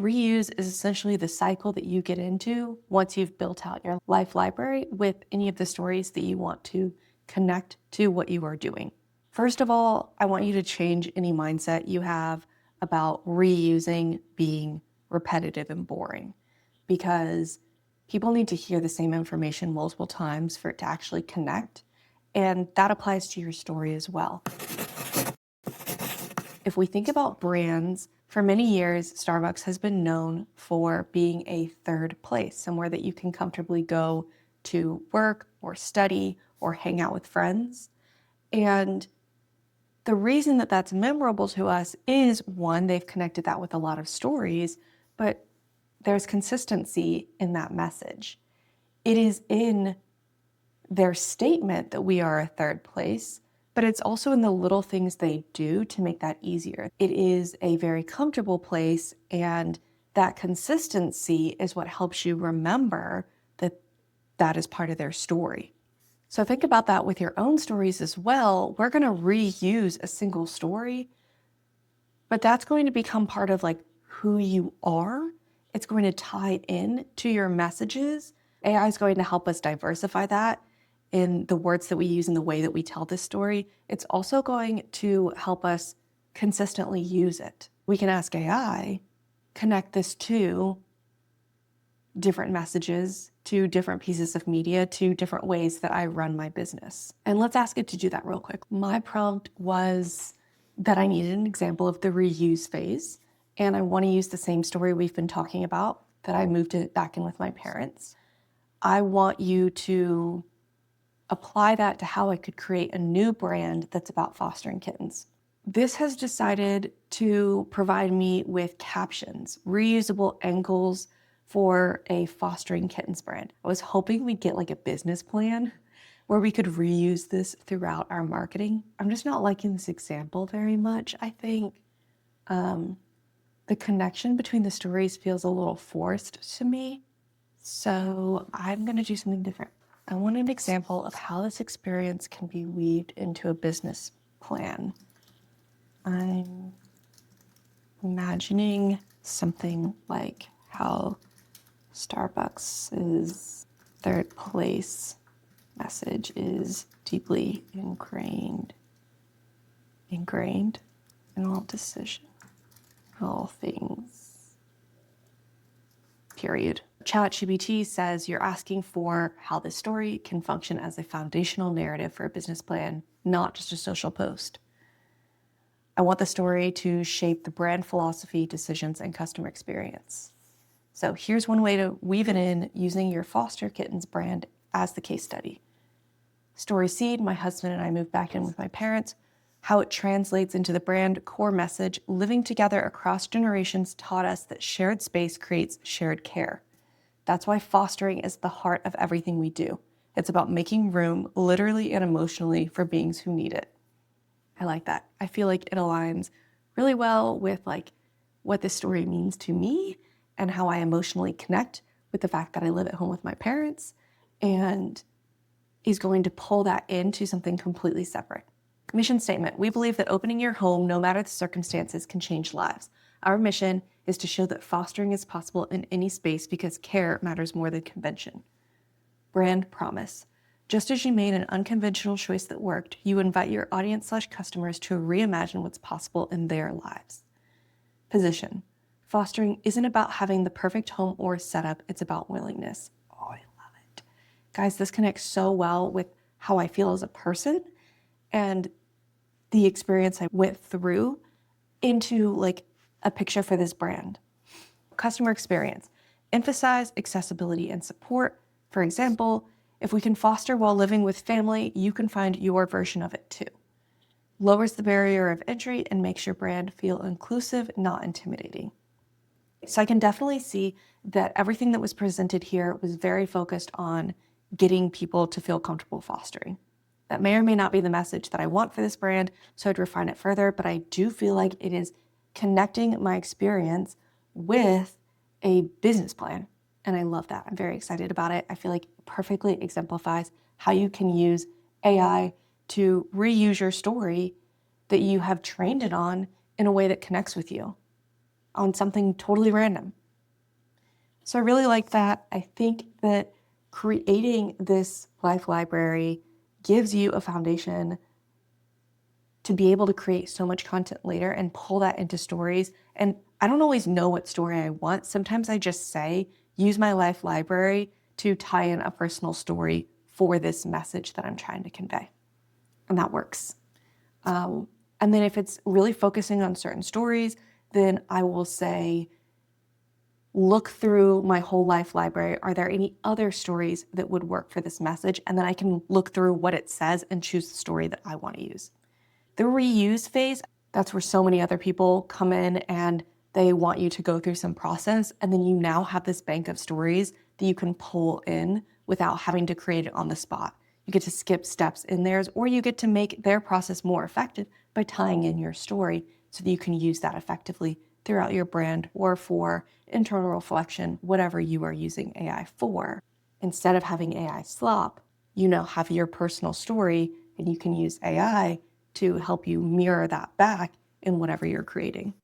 Reuse is essentially the cycle that you get into once you've built out your life library with any of the stories that you want to connect to what you are doing. First of all, I want you to change any mindset you have about reusing being repetitive and boring, because people need to hear the same information multiple times for it to actually connect. And that applies to your story as well. If we think about brands, for many years, Starbucks has been known for being a third place, somewhere that you can comfortably go to work or study or hang out with friends. And the reason that that's memorable to us is, one, they've connected that with a lot of stories, but there's consistency in that message. It is in their statement that we are a third place, but it's also in the little things they do to make that easier. It is a very comfortable place, and that consistency is what helps you remember that that is part of their story. So think about that with your own stories as well. We're going to reuse a single story, but that's going to become part of like who you are. It's going to tie in to your messages. AI is going to help us diversify that in the words that we use and the way that we tell this story. It's also going to help us consistently use it. We can ask AI, connect this to different messages, to different pieces of media, to different ways that I run my business. And let's ask it to do that real quick. My prompt was that I needed an example of the reuse phase, and I want to use the same story we've been talking about, that I moved it back in with my parents. I want you to apply that to how I could create a new brand that's about fostering kittens. This has decided to provide me with captions, reusable angles for a fostering kittens brand. I was hoping we'd get like a business plan where we could reuse this throughout our marketing. I'm just not liking this example very much. I think the connection between the stories feels a little forced to me. So I'm gonna do something different. I want an example of how this experience can be weaved into a business plan. I'm imagining something like how Starbucks's third place message is deeply ingrained in all decisions, all things, period. ChatGPT says you're asking for how this story can function as a foundational narrative for a business plan, not just a social post. I want the story to shape the brand philosophy, decisions, and customer experience. So here's one way to weave it in using your foster kittens brand as the case study. Story seed, my husband and I moved back in with my parents. How it translates into the brand core message, living together across generations taught us that shared space creates shared care. That's why fostering is the heart of everything we do. It's about making room, literally and emotionally, for beings who need it. I like that. I feel like it aligns really well with like what this story means to me and how I emotionally connect with the fact that I live at home with my parents, and is going to pull that into something completely separate. Mission statement: we believe that opening your home, no matter the circumstances, can change lives. Our mission is to show that fostering is possible in any space because care matters more than convention. Brand promise: just as you made an unconventional choice that worked, you invite your audience/customers to reimagine what's possible in their lives. Position: fostering isn't about having the perfect home or setup, it's about willingness. Oh, I love it. Guys, this connects so well with how I feel as a person and the experience I went through into like a picture for this brand. Customer experience: emphasize accessibility and support. For example, if we can foster while living with family, you can find your version of it too. Lowers the barrier of entry and makes your brand feel inclusive, not intimidating. So I can definitely see that everything that was presented here was very focused on getting people to feel comfortable fostering. That may or may not be the message that I want for this brand, so I'd refine it further, but I do feel like it is connecting my experience with a business plan. And I love that. I'm very excited about it. I feel like it perfectly exemplifies how you can use AI to reuse your story that you have trained it on in a way that connects with you. on something totally random. So I really like that. I think that creating this life library gives you a foundation to be able to create so much content later and pull that into stories. And I don't always know what story I want. Sometimes I just say, use my life library to tie in a personal story for this message that I'm trying to convey. And that works. And then if it's really focusing on certain stories, then I will say, look through my whole life library. Are there any other stories that would work for this message? And then I can look through what it says and choose the story that I want to use. The reuse phase, that's where so many other people come in and they want you to go through some process. And then you now have this bank of stories that you can pull in without having to create it on the spot. You get to skip steps in theirs, or you get to make their process more effective by tying in your story so that you can use that effectively throughout your brand or for internal reflection, whatever you are using AI for. Instead of having AI slop, you now have your personal story and you can use AI to help you mirror that back in whatever you're creating.